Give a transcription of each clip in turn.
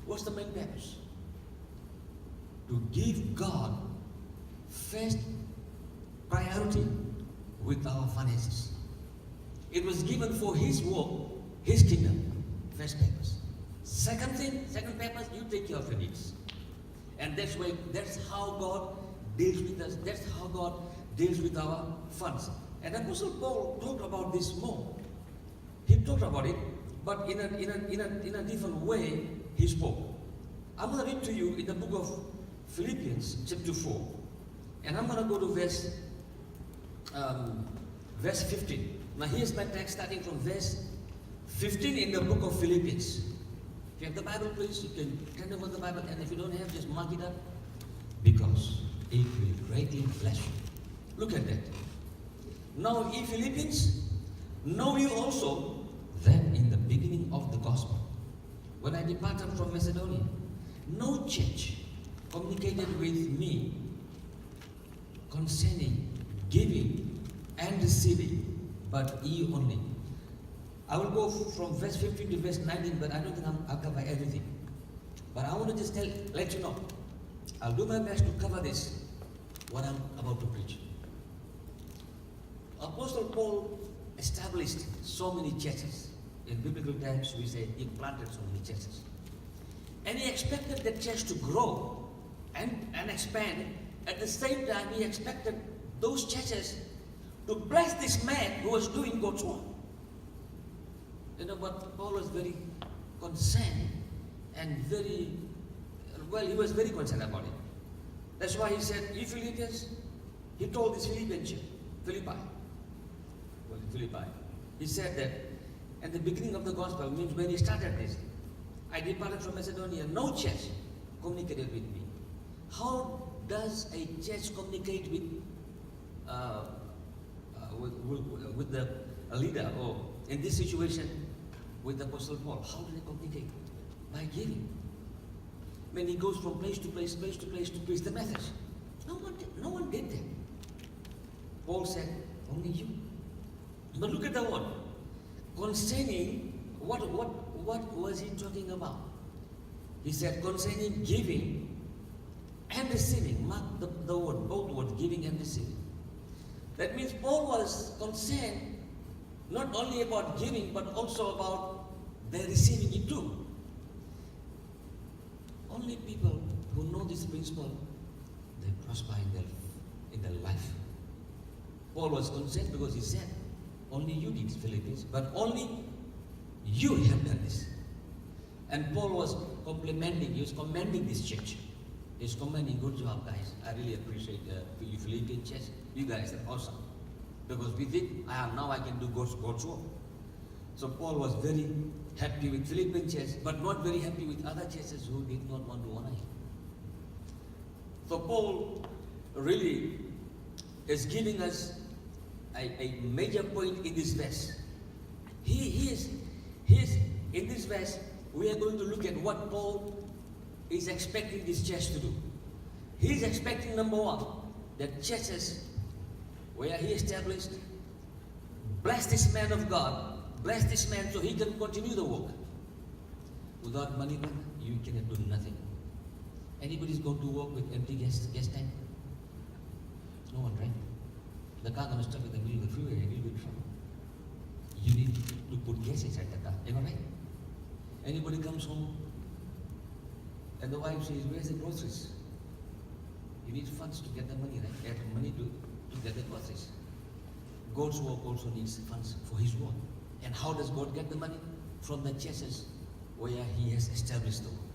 What's the main purpose? To give God first priority with our finances. It was given for His work, His kingdom, first purpose. Second purpose, you take care of your needs. And that's how God deals with us. That's how God deals with our funds. And Apostle Paul talked about this more. He talked about it, but in a different way he spoke. I'm going to read to you in the book of Philippians chapter 4. And I'm going to go to verse 15. Now here's my text starting from verse 15 in the book of Philippians. If you have the Bible, please, you can turn over the Bible. And if you don't have, just mark it up. Because it will greatly bless you. Look at that. Now, ye Philippians, know you also that in the beginning of the gospel, when I departed from Macedonia, no church communicated with me concerning giving and receiving, but ye only. I will go from verse 15 to verse 19, but I don't think I'll cover everything. But I want to just let you know, I'll do my best to cover this, what I'm about to preach. Apostle Paul established so many churches. In biblical times, we say he planted so many churches. And he expected the church to grow and expand. At the same time, he expected those churches to bless this man who was doing God's work. You know, but Paul was very concerned and he was very concerned about it. That's why he said, ye Philippians, he told this Philippi, he said that at the beginning of the gospel, means when he started this, I departed from Macedonia, no church communicated with me. How does a church communicate with the leader, or in this situation with the Apostle Paul? How do they communicate? By giving. When he goes from place to place to preach the message. No one did that. Paul said, only you. But look at the word. Concerning, what was he talking about? He said, concerning giving and receiving. Mark the word, both words, giving and receiving. That means Paul was concerned not only about giving, but also about their receiving it too. Only people who know this principle, they prosper in their life. Paul was concerned because he said, only you did, Philippians, but only you have done this. And Paul was commending this church. He's commending, good job, guys. I really appreciate you Philippian church. You guys are awesome. Because with it, now I can do God's work. So Paul was very happy with Philippian church, but not very happy with other churches who did not want to honor him. So Paul really is giving us a major point in this verse. He is in this verse, we are going to look at what Paul is expecting this church to do. He is expecting, number one, that churches where he established, bless this man of God, bless this man so he can continue the work. Without money, you cannot do nothing. Anybody's going to work with empty gas tank? No one, right? The car gonna stop in the middle of the freeway and you'll be in trouble. You need to put gas inside the car. Am I right? Anybody comes home and the wife says, where's the groceries? You need funds to get the money, right? Get money to get the groceries. God's work also needs funds for his work. And how does God get the money? From the churches where he has established the work.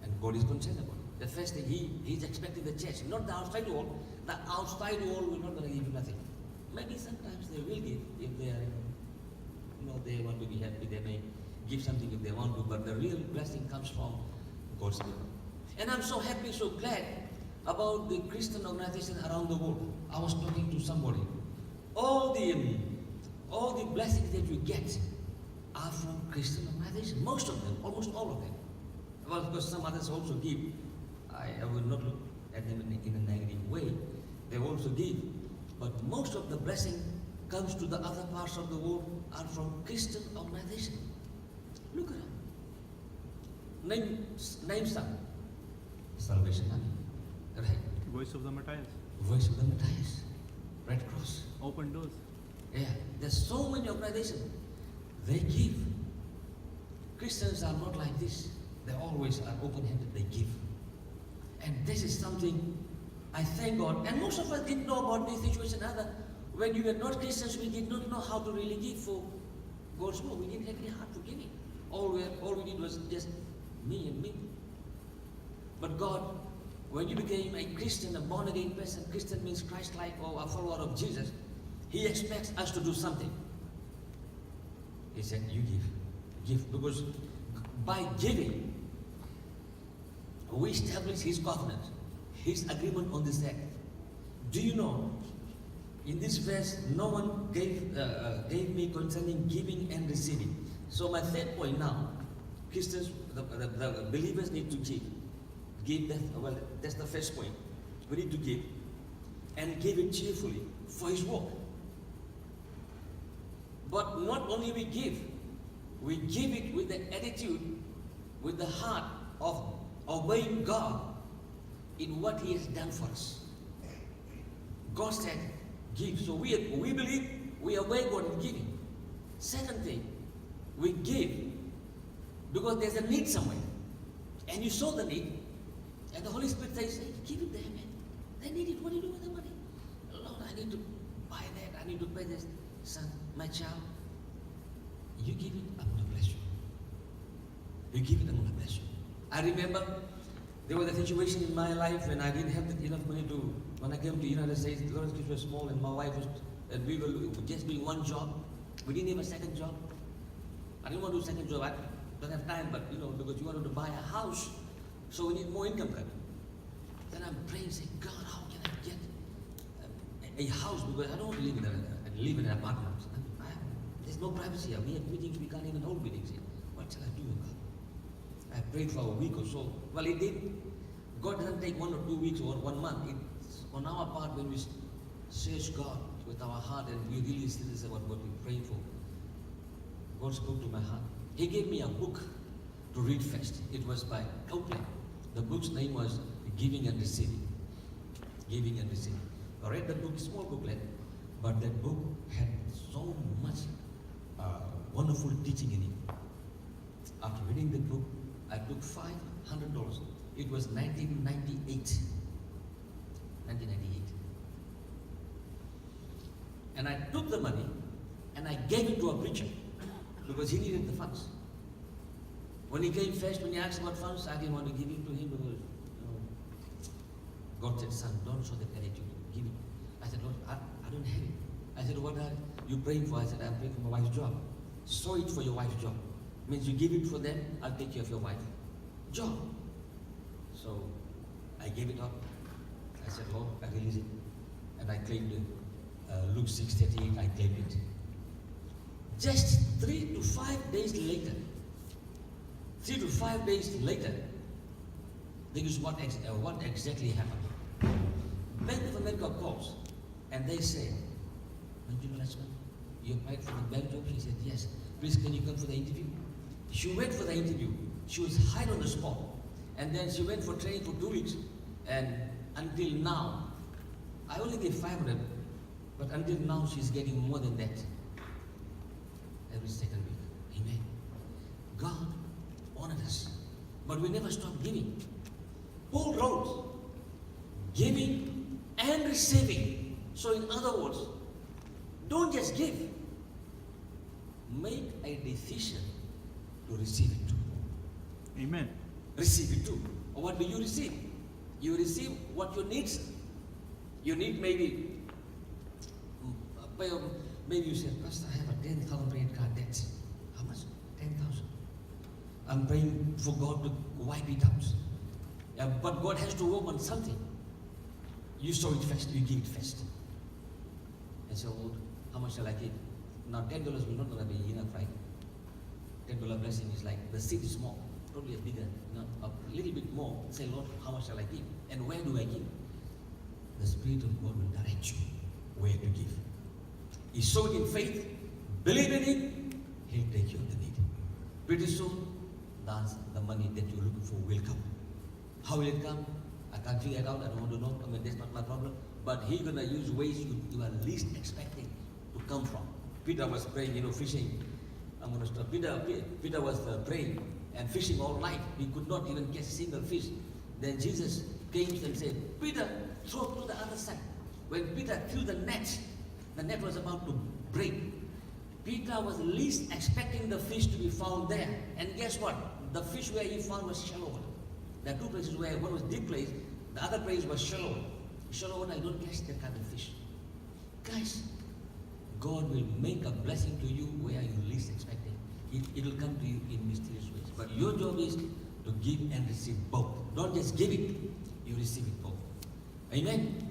And God is concerned about it. The first thing, he's expecting the church, not the outside wall. The outside wall will not going to give you nothing. Maybe sometimes they will give if they are, they want to be happy. They may give something if they want to, but the real blessing comes from God's people. And I'm so happy, so glad about the Christian organizations around the world. I was talking to somebody. All the blessings that you get are from Christian organizations. Most of them, almost all of them. Well, of course, some others also give. I will not look at them in a negative way. They also give. But most of the blessing comes to the other parts of the world are from Christian organizations. Look around. Name some. Salvation Army. Right? Voice of the Matthias. Voice of the Matthias. Red Cross. Open doors. Yeah. There's so many organizations. They give. Christians are not like this. They always are open-handed. They give. And this is something I thank God. And most of us didn't know about this situation either. When you were not Christians, we did not know how to really give for God's work. We didn't have any heart for giving. All we did was just me and me. But God, when you became a Christian, a born-again person, Christian means Christ-like or a follower of Jesus, He expects us to do something. He said, you give. Give. Because by giving, we establish His covenant, His agreement on this earth. Do you know, in this verse, no one gave me concerning giving and receiving. So my third point now, Christians, the believers need to give. Give that, well, that's the first point. We need to give and give it cheerfully for His work. But not only we give it with the attitude, with the heart of obeying God in what He has done for us. God said, give. So we believe we obey God in giving. Second thing, we give because there's a need somewhere. And you saw the need, and the Holy Spirit says, hey, give it there, man. They need it. What do you do with the money? Lord, I need to buy that. I need to pay this. Son, my child, you give it, I'm going to bless you. You give it, I'm going to bless you. I remember there was a situation in my life when I didn't have enough money to, when I came to the United States, the Lord's kids were small and my wife was, and we were just doing one job. We didn't have a second job. I didn't want to do a second job. I don't have time, but because you wanted to buy a house, so we need more income coming. Then I'm praying, saying, God, how can I get a house? Because I don't want to live in an apartment. There's no privacy here. We have meetings, we can't even hold meetings here. What shall I do, God? I prayed for a week or so. Well, it did. God doesn't take 1 or 2 weeks or 1 month. It's on our part when we search God with our heart and we really serious about what we're praying for. God spoke to my heart. He gave me a book to read first. It was by Copeland. The book's name was Giving and Receiving. Giving and Receiving. I read the book, small booklet, but that book had so much wonderful teaching in it. After reading the book, I took $500. It was 1998. 1998. And I took the money and I gave it to a preacher because he needed the funds. When he came first, when he asked about funds, I didn't want to give it to him because God said, son, don't show that attitude. Give it. I said, Lord, I don't have it. I said, what are you praying for? I said, I'm praying for my wife's job. Sow it for your wife's job. Means you give it for them, I'll take care of your wife. Job. So I gave it up. I said, Lord, I release it. And I claimed it. Luke 6:38, I claimed it. Just 3 to 5 days later, this is what exactly happened. Bank of America calls and they say, Manjula Lachman, you applied for the bank job? She said, yes. Please, can you come for the interview? She went for the interview. She was hired on the spot. And then she went for training for 2 weeks. And until now, I only gave 500, but until now she's getting more than that every second week. Amen. God honored us. But we never stop giving. Paul wrote, giving and receiving. So in other words, don't just give. Make a decision to receive it too. Amen. Receive it too. Or what do you receive? You receive what your needs. You need maybe you say, Pastor, I have a 10,000 credit card debt. How much? 10,000. I'm praying for God to wipe it out. Yeah, but God has to work on something. You sow it first, you give it first. And so, Lord, how much shall I give? Now $10 will not gonna be enough, right? $10 blessing is like the seed is small, probably a bigger, a little bit more. Say, Lord, how much shall I give? And where do I give? The Spirit of God will direct you where to give. You sow it in faith, believe in it, He'll take you on the need. Pretty soon, that's the money that you How will it come? I can't figure it out. I don't want to know. I mean, that's not my problem. But He's going to use ways you are least expecting to come from. Peter was praying, fishing. I'm going to stop. Peter was praying and fishing all night. He could not even catch a single fish. Then Jesus came and said, Peter, throw to the other side. When Peter threw the net was about to break. Peter was least expecting the fish to be found there. And guess what? The fish where he found was shallow water. There are two places where one was deep place, the other place was shallow. Shallow water, I don't catch that kind of fish. Guys, God will make a blessing to you where you least expect it. It will come to you in mysterious ways. But your job is to give and receive both. Don't just give it, you receive it both. Amen?